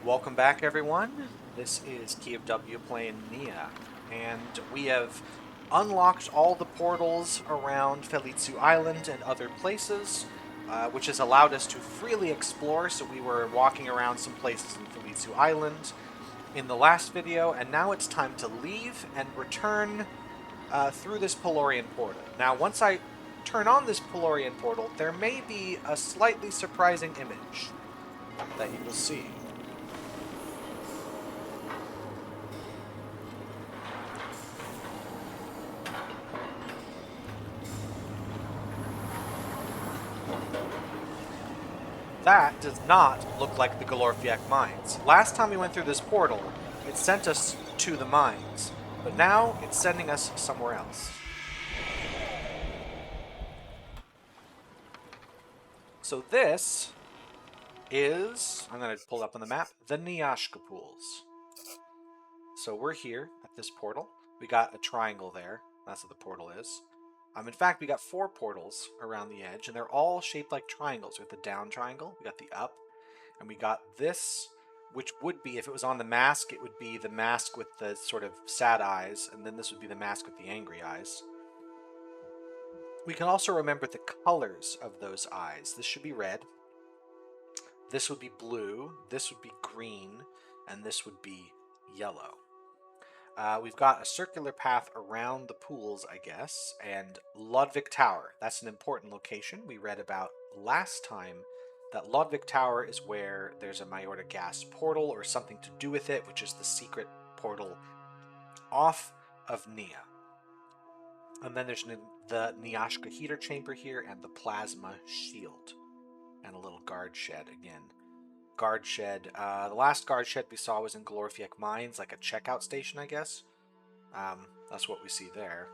Welcome back, everyone. This is Key of W playing Neyyah, and we have unlocked all the portals around Felitsu Island and other places, which has allowed us to freely explore. So we were walking around some places in Felitsu Island in the last video, and now it's time to leave and return through this Pelorian Portal. Now, once I turn on this Pelorian Portal, there may be a slightly surprising image that you will see. That does not look like the Galorfiak mines. Last time we went through this portal, it sent us to the mines, but now it's sending us somewhere else. So this is, I'm going to pull up on the map, the Niyashka Pools. So we're here at this portal. We got a triangle there. That's what the portal is. In fact, we got 4 portals around the edge, and they're all shaped like triangles. We got the down triangle, we got the up, and we got this, which would be, if it was on the mask, it would be the mask with the sort of sad eyes, and then this would be the mask with the angry eyes. We can also remember the colors of those eyes. This should be red, this would be blue, this would be green, and this would be yellow. We've got a circular path around the pools, I guess, and Ludwig Tower. That's an important location we read about last time. That Ludwig Tower is where there's a Majorda gas portal or something to do with it, which is the secret portal off of Neyyah. And then there's the Niyashka heater chamber here and the plasma shield. And a little guard shed again. Guard shed. The last guard shed we saw was in Galorfiak Mines, like a checkout station, I guess. That's what we see there.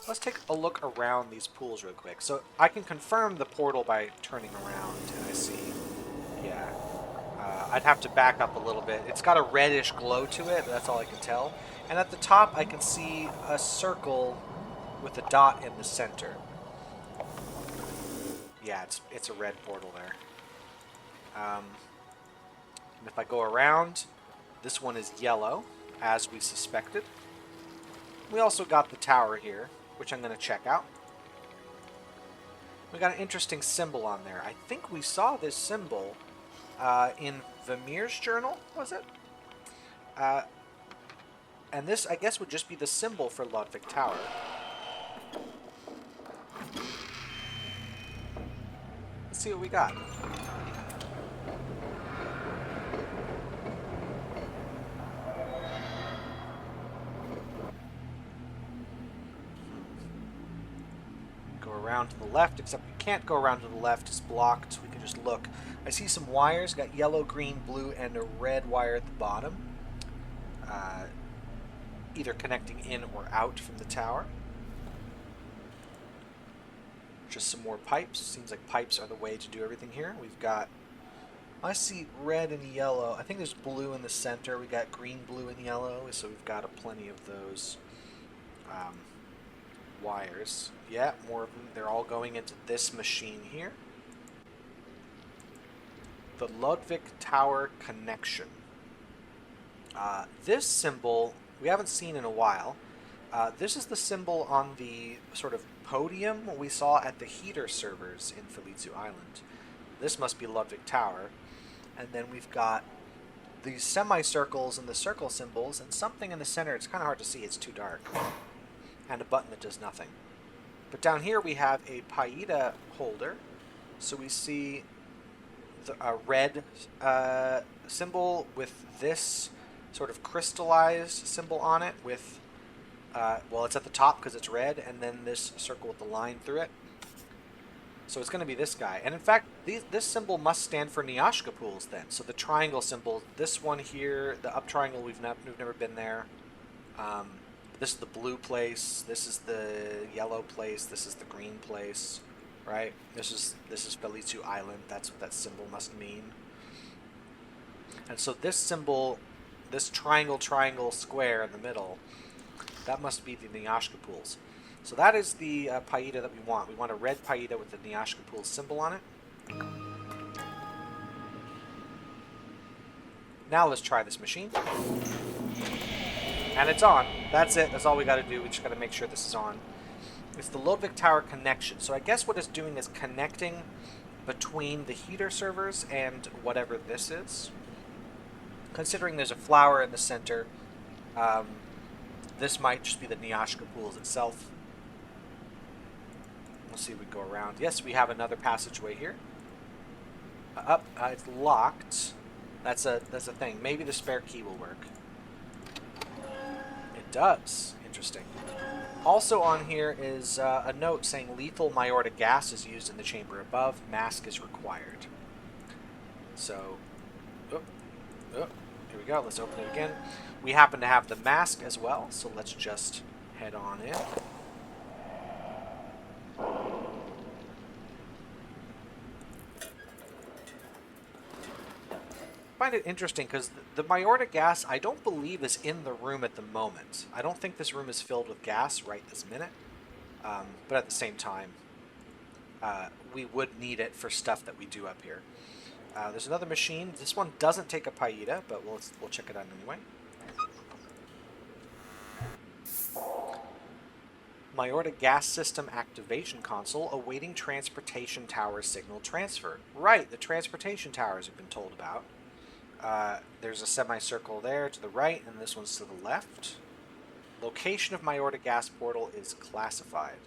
Let's take a look around these pools real quick. So I can confirm the portal by turning around, and I see, yeah. I'd have to back up a little bit. It's got a reddish glow to it, but that's all I can tell. And at the top, I can see a circle with a dot in the center. Yeah, it's a red portal there. And if I go around, this one is yellow, as we suspected. We also got the tower here, which I'm going to check out. We got an interesting symbol on there. I think we saw this symbol in Vermeer's journal, was it? And this, I guess, would just be the symbol for Ludwig Tower. Let's see what we got. Around to the left, except we can't go around to the left, it's blocked. We can just look. I see some wires, got yellow, green, blue, and a red wire at the bottom, either connecting in or out from the tower. Just some more pipes. Seems like pipes are the way to do everything here. We've got, I see red and yellow. I think there's blue in the center. We got green, blue, and yellow, so we've got plenty of those wires. Yeah, more of them. They're all going into this machine here. The Ludwig Tower connection. This symbol we haven't seen in a while. This is the symbol on the sort of podium we saw at the heater servers in Felitsu Island. This must be Ludwig Tower. And then we've got these semicircles and the circle symbols, and something in the center. It's kind of hard to see. It's too dark. And a button that does nothing. But down here we have a Paida holder. So we see a red symbol with this sort of crystallized symbol on it with, well, it's at the top because it's red, and then this circle with the line through it. So it's going to be this guy. And in fact, this symbol must stand for Niyashka Pools then. So the triangle symbol, this one here, the up triangle, we've never been there. This is the blue place, this is the yellow place, this is the green place, right? This is Felitsu Island. That's what that symbol must mean. And so this symbol, this triangle, square in the middle, that must be the Niyashka Pools. So that is the Paida that we want. We want a red Paida with the Niyashka Pools symbol on it. Now let's try this machine. And it's on. That's it. That's all we got to do. We just got to make sure this is on. It's the Ludwig Tower connection. So I guess what it's doing is connecting between the heater servers and whatever this is. Considering there's a flower in the center, this might just be the Niyashka Pools itself. We'll see if we go around. Yes, we have another passageway here. It's locked. That's a thing. Maybe the spare key will work. It does. Interesting. Also on here is a note saying lethal Mayorta gas is used in the chamber above. Mask is required. So, here we go. Let's open it again. We happen to have the mask as well, so let's just head on in. I find it interesting because the Mayorta gas I don't believe is in the room at the moment. I don't think this room is filled with gas right this minute, but at the same time we would need it for stuff that we do up here. There's another machine. This one doesn't take a Paida, but we'll check it out anyway. Mayorta gas system activation console awaiting transportation tower signal transfer. Right, the transportation towers have been told about. There's a semicircle there to the right, and this one's to the left. Location of Mayorta gas portal is classified.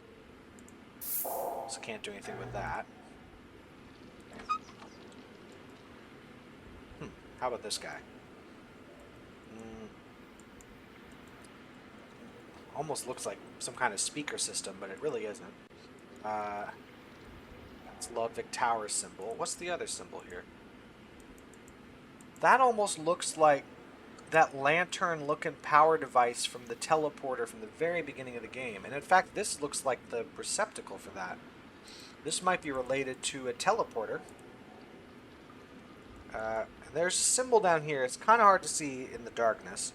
So can't do anything with that. How about this guy? Almost looks like some kind of speaker system, but it really isn't. That's Ludwig Tower symbol. What's the other symbol here? That almost looks like that lantern-looking power device from the teleporter from the very beginning of the game. And in fact, this looks like the receptacle for that. This might be related to a teleporter. There's a symbol down here. It's kind of hard to see in the darkness.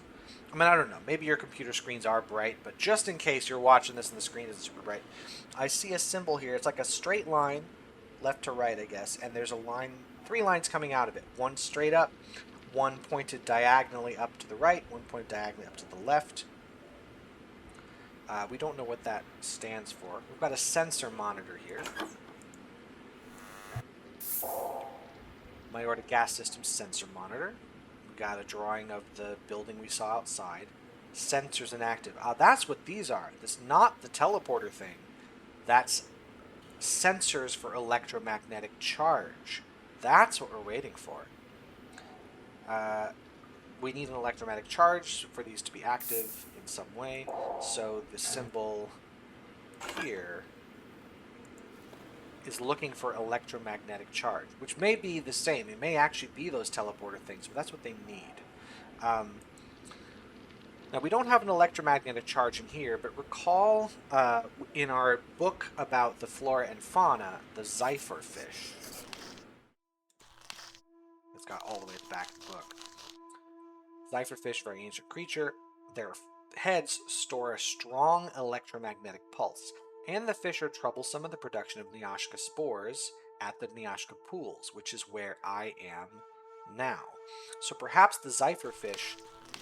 I mean, I don't know. Maybe your computer screens are bright, but just in case you're watching this and the screen isn't super bright, I see a symbol here. It's like a straight line, left to right, I guess, and there's a line, 3 lines coming out of it. One straight up, one pointed diagonally up to the right, one pointed diagonally up to the left. We don't know what that stands for. We've got a sensor monitor here. Mayorta gas system sensor monitor. We got a drawing of the building we saw outside. Sensors inactive. That's what these are. That's not the teleporter thing. That's sensors for electromagnetic charge. That's what we're waiting for. We need an electromagnetic charge for these to be active in some way. So the symbol here is looking for electromagnetic charge, which may be the same. It may actually be those teleporter things, but that's what they need. Now, we don't have an electromagnetic charge in here, but recall in our book about the flora and fauna, the Zephyr fish. It's got all the way at the back of the book. Zephyr fish, very ancient creature. Their heads store a strong electromagnetic pulse, and the fish are troublesome in the production of Niyashka spores at the Niyashka Pools, which is where I am now. So perhaps the Zephyr fish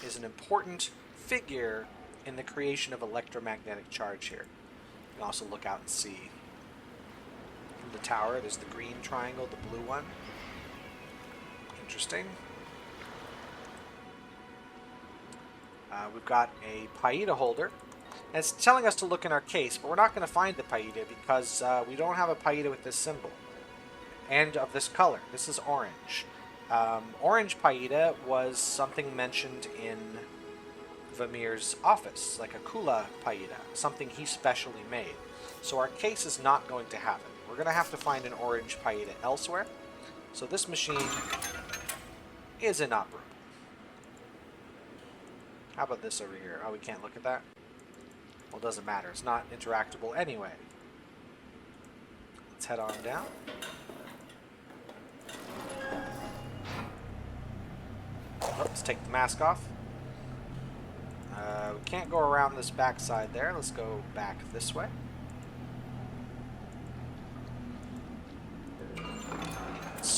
is an important figure in the creation of electromagnetic charge here. You can also look out and see from the tower, there's the green triangle, the blue one. Interesting. We've got a Paida holder. And it's telling us to look in our case, but we're not going to find the Paida because we don't have a Paida with this symbol. And of this color. This is orange. Orange Paida was something mentioned in Vamir's office, like a Kula Paida, something he specially made. So our case is not going to have it. We're going to have to find an orange Paida elsewhere. So this machine is inoperable. How about this over here? Oh, we can't look at that? Well, it doesn't matter. It's not interactable anyway. Let's head on down. Let's take the mask off. We can't go around this back side there. Let's go back this way.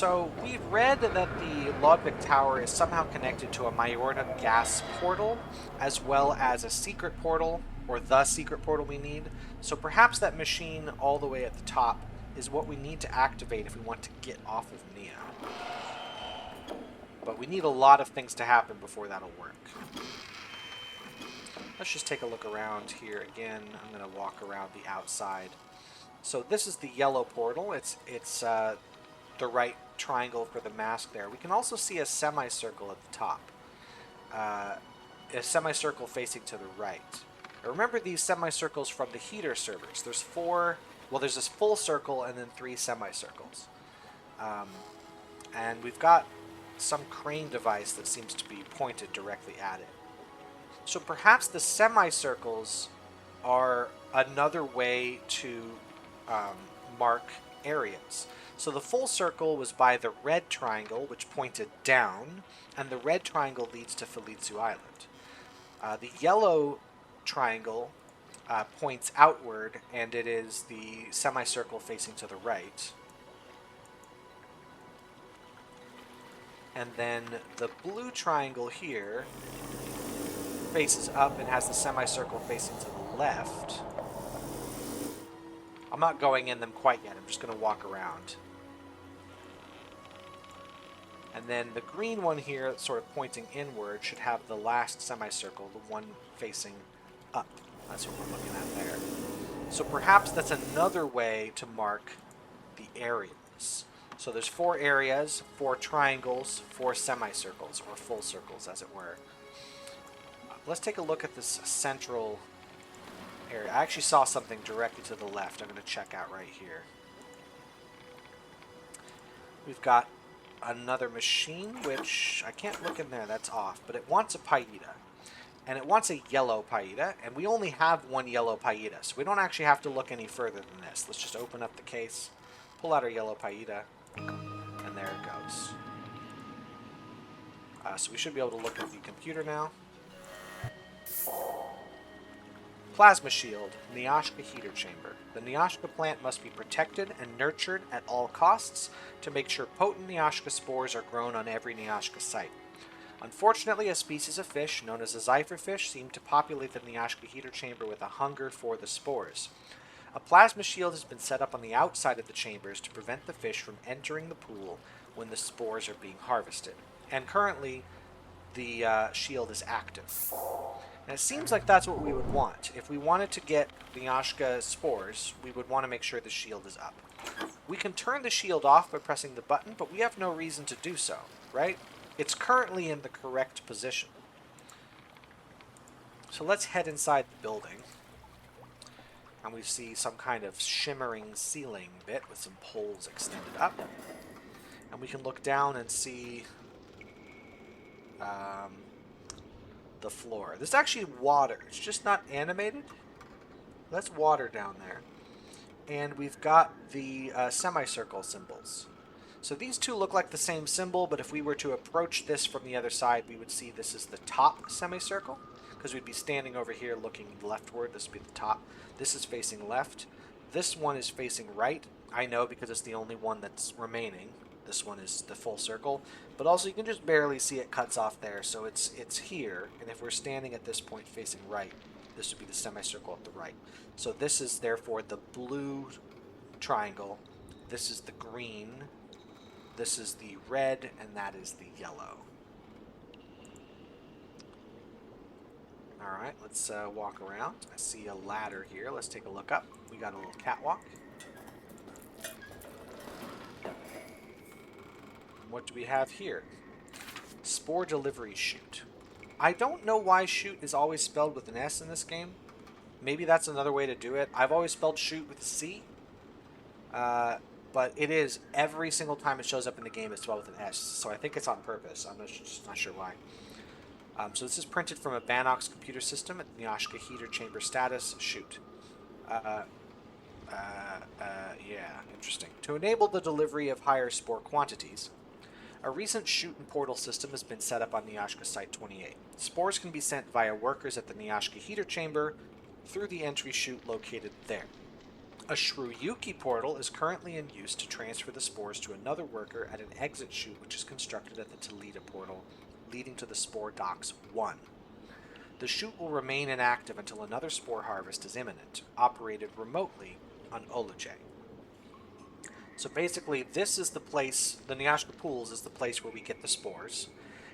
So we've read that the Lodvik Tower is somehow connected to a Majorna gas portal, as well as a secret portal, or the secret portal we need. So perhaps that machine all the way at the top is what we need to activate if we want to get off of Neyyah. But we need a lot of things to happen before that'll work. Let's just take a look around here again. I'm going to walk around the outside. So this is the yellow portal. It's the right triangle for the mask there. We can also see a semicircle at the top. A semicircle facing to the right. Now remember these semicircles from the heater servers. There's four, well there's this full circle and then 3 semicircles. And we've got some crane device that seems to be pointed directly at it. So perhaps the semicircles are another way to mark areas. So the full circle was by the red triangle, which pointed down, and the red triangle leads to Felizu Island. The yellow triangle points outward, and it is the semicircle facing to the right. And then the blue triangle here faces up and has the semicircle facing to the left. I'm not going in them quite yet, I'm just going to walk around. And then the green one here, sort of pointing inward, should have the last semicircle, the one facing up. That's what we're looking at there. So perhaps that's another way to mark the areas. So there's 4 areas, 4 triangles, 4 semicircles, or full circles, as it were. Let's take a look at this central area. I actually saw something directly to the left. I'm going to check out right here. We've got another machine, which I can't look in there, that's off, but it wants a Paida. And it wants a yellow Paida, and we only have 1 yellow Paida, so we don't actually have to look any further than this. Let's just open up the case, pull out our yellow Paida, and there it goes. So we should be able to look at the computer now. Plasma shield, Niyashka heater chamber. The Niyashka plant must be protected and nurtured at all costs to make sure potent Niyashka spores are grown on every Niyashka site. Unfortunately, a species of fish known as a zephyrfish seemed to populate the Niyashka heater chamber with a hunger for the spores. A plasma shield has been set up on the outside of the chambers to prevent the fish from entering the pool when the spores are being harvested. And currently, the shield is active. And it seems like that's what we would want. If we wanted to get Niyashka spores, we would want to make sure the shield is up. We can turn the shield off by pressing the button, but we have no reason to do so, right? It's currently in the correct position. So let's head inside the building. And we see some kind of shimmering ceiling bit with some poles extended up. And we can look down and see the floor. This is actually water. It's just not animated. That's water down there. And we've got the semicircle symbols. So these two look like the same symbol, but if we were to approach this from the other side, we would see this is the top semicircle, because we'd be standing over here looking leftward. This would be the top. This is facing left. This one is facing right. I know because it's the only one that's remaining. This one is the full circle, but also you can just barely see it cuts off there, so it's here, and if we're standing at this point facing right, this would be the semicircle at the right. So this is therefore the blue triangle, this is the green, this is the red, and that is the yellow. Alright, let's walk around. I see a ladder here. Let's take a look up. We got a little catwalk. What do we have here? Spore delivery chute. I don't know why chute is always spelled with an S in this game. Maybe that's another way to do it. I've always spelled chute with a C. But it is, every single time it shows up in the game, it's spelled with an S. So I think it's on purpose. I'm just not sure why. So this is printed from a Banox computer system at Niyashka heater chamber status. Chute. Yeah, interesting. To enable the delivery of higher spore quantities, a recent chute and portal system has been set up on Niyashka Site 28. Spores can be sent via workers at the Niyashka heater chamber through the entry chute located there. A Shruyuki portal is currently in use to transfer the spores to another worker at an exit chute which is constructed at the Toledo portal, leading to the Spore Docks 1. The chute will remain inactive until another spore harvest is imminent, operated remotely on Oluj. So basically, this is the place, the Niyashka Pools is the place where we get the spores,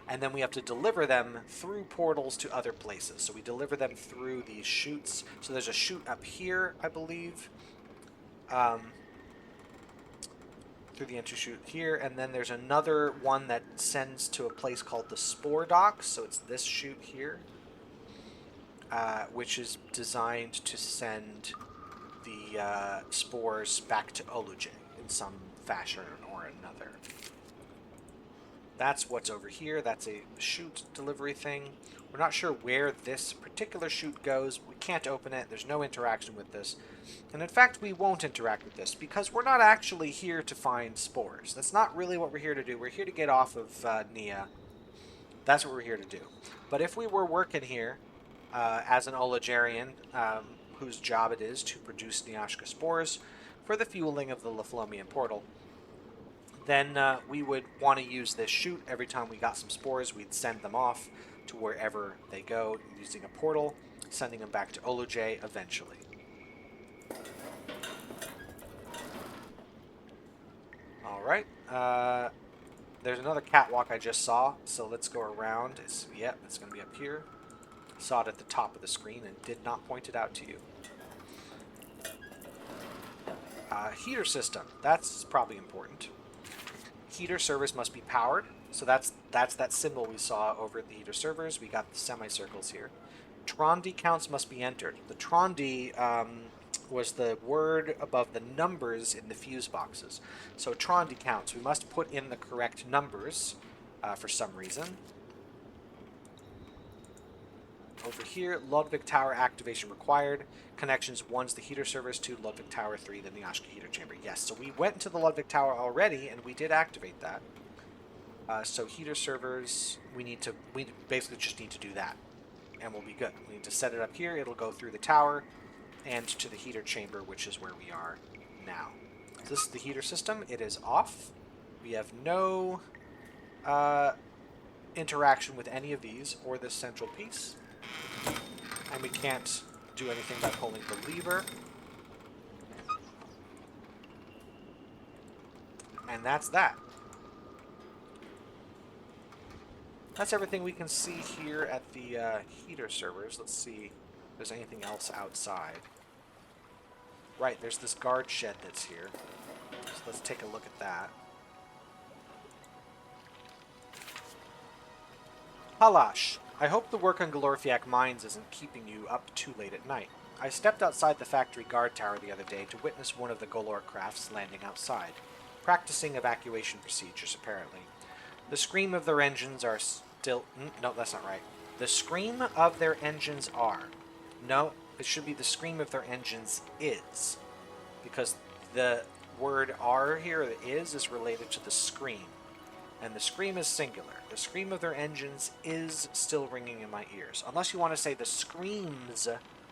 and then we have to deliver them through portals to other places. So we deliver them through these chutes. So there's a chute up here, I believe, through the entry chute here, and then there's another one that sends to a place called the Spore Docks. So it's this chute here, which is designed to send the spores back to Oluj in some fashion or another. That's what's over here. That's a chute delivery thing. We're not sure where this particular chute goes. We can't open it. There's no interaction with this. And in fact, we won't interact with this because we're not actually here to find spores. That's not really what we're here to do. We're here to get off of Neyyah. That's what we're here to do. But if we were working here as an Ologarian, whose job it is to produce Niyashka spores for the fueling of the Pelorian Portal, then we would want to use this chute. Every time we got some spores, we'd send them off to wherever they go using a portal, sending them back to Oluj eventually. Alright, there's another catwalk I just saw, so let's go around. Yep, it's going to be up here. Saw it at the top of the screen and did not point it out to you. Heater system, that's probably important. Heater servers must be powered, so that's that symbol we saw over at the heater servers. We got the semicircles here. Trondi counts must be entered. The Trondi was the word above the numbers in the fuse boxes. So Trondi counts. We must put in the correct numbers for some reason. Over here, Ludwig Tower activation required. Connections 1's the heater servers, 2 Ludwig Tower, 3 the Niyashka heater chamber. Yes, so we went into the Ludwig Tower already, and we did activate that. So heater servers, we basically just need to do that, and we'll be good. We need to set it up here. It'll go through the tower and to the heater chamber, which is where we are now. So this is the heater system. It is off. We have no interaction with any of these or this central piece. And we can't do anything by pulling the lever. And that's that. That's everything we can see here at the heater servers. Let's see if there's anything else outside. Right, there's this guard shed that's here. So let's take a look at that. Halash, I hope the work on Galorfiak Mines isn't keeping you up too late at night. I stepped outside the factory guard tower the other day to witness one of the Golor crafts landing outside, practicing evacuation procedures, apparently. The scream of their engines are still... No, that's not right. The scream of their engines are... No, it should be the scream of their engines is. Because the word are here, the is related to the scream. And the scream is singular. The scream of their engines is still ringing in my ears. Unless you want to say the screams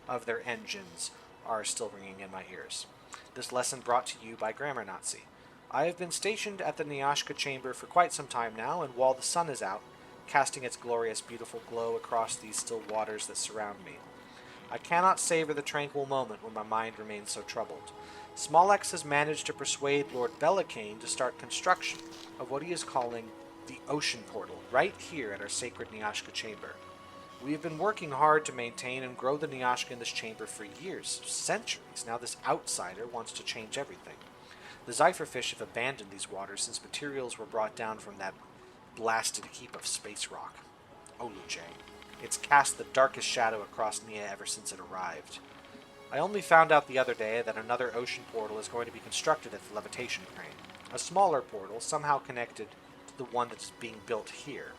of their engines are still ringing in my ears. This lesson brought to you by Grammar Nazi. I have been stationed at the Niyashka chamber for quite some time now, and while the sun is out, casting its glorious, beautiful glow across these still waters that surround me, I cannot savor the tranquil moment when my mind remains so troubled. Smolex has managed to persuade Lord Bellicane to start construction of what he is calling the Ocean Portal, right here at our sacred Niyashka chamber. We have been working hard to maintain and grow the Niyashka in this chamber for years, centuries. Now this outsider wants to change everything. The Zypherfish have abandoned these waters since materials were brought down from that blasted heap of space rock. Oluj. It's cast the darkest shadow across Neyyah ever since it arrived. I only found out the other day that another ocean portal is going to be constructed at the levitation crane. A smaller portal, somehow connected to the one that is being built here.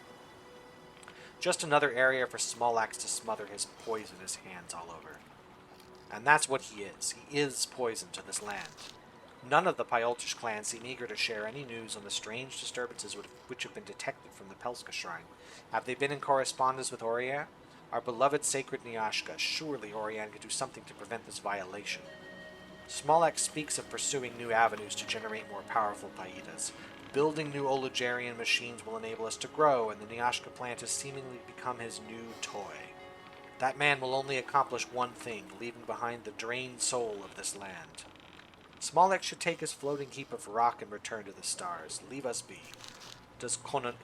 Just another area for Smolex to smother his poisonous hands all over. And that's what he is. He is poison to this land. None of the Pyoltish clan seem eager to share any news on the strange disturbances which have been detected from the Pelska shrine. Have they been in correspondence with Orian? Our beloved sacred Niyashka. Surely Orian could do something to prevent this violation. Smolak speaks of pursuing new avenues to generate more powerful Paitas. Building new Olugerian machines will enable us to grow, and the Niyashka plant has seemingly become his new toy. That man will only accomplish one thing, leaving behind the drained soul of this land. Smolak should take his floating heap of rock and return to the stars. Leave us be. Does Konanovic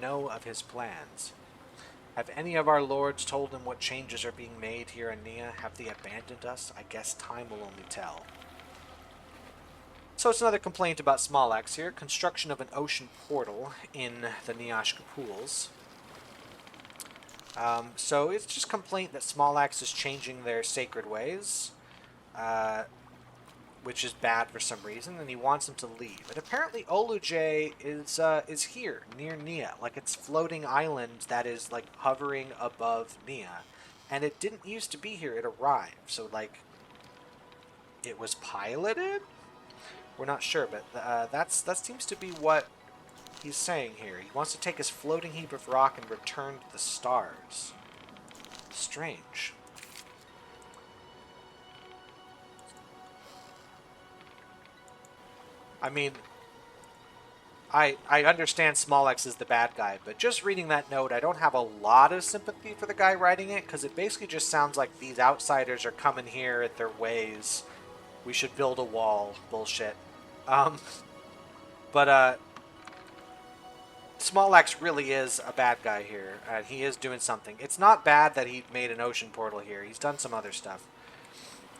know of his plans? Have any of our lords told him what changes are being made here in Neyyah? Have they abandoned us? I guess time will only tell. So it's another complaint about Smolax here. Construction of an ocean portal in the Niyashka Pools. So it's just complaint that Smolax is changing their sacred ways, which is bad for some reason, and he wants them to leave. And apparently Oluj is here, near Neyyah. Like, it's floating island that is, like, hovering above Neyyah. And it didn't used to be here, it arrived. So, like, it was piloted? We're not sure, but that seems to be what he's saying here. He wants to take his floating heap of rock and return to the stars. Strange. I mean, I understand Smollex is the bad guy, but just reading that note, I don't have a lot of sympathy for the guy writing it, because it basically just sounds like these outsiders are coming here at their ways. We should build a wall. Bullshit. But Smollex really is a bad guy here, and he is doing something. It's not bad that he made an ocean portal here. He's done some other stuff.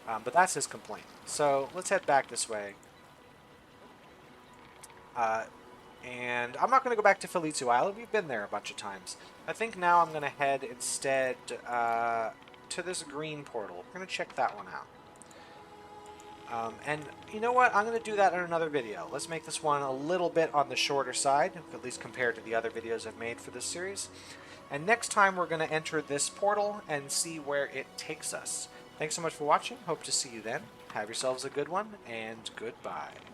But that's his complaint. So let's head back this way. And I'm not going to go back to Felizu Island. We've been there a bunch of times. I think now I'm going to head instead to this green portal. We're going to check that one out. And you know what? I'm going to do that in another video. Let's make this one a little bit on the shorter side, at least compared to the other videos I've made for this series. And next time we're going to enter this portal and see where it takes us. Thanks so much for watching. Hope to see you then. Have yourselves a good one, and goodbye.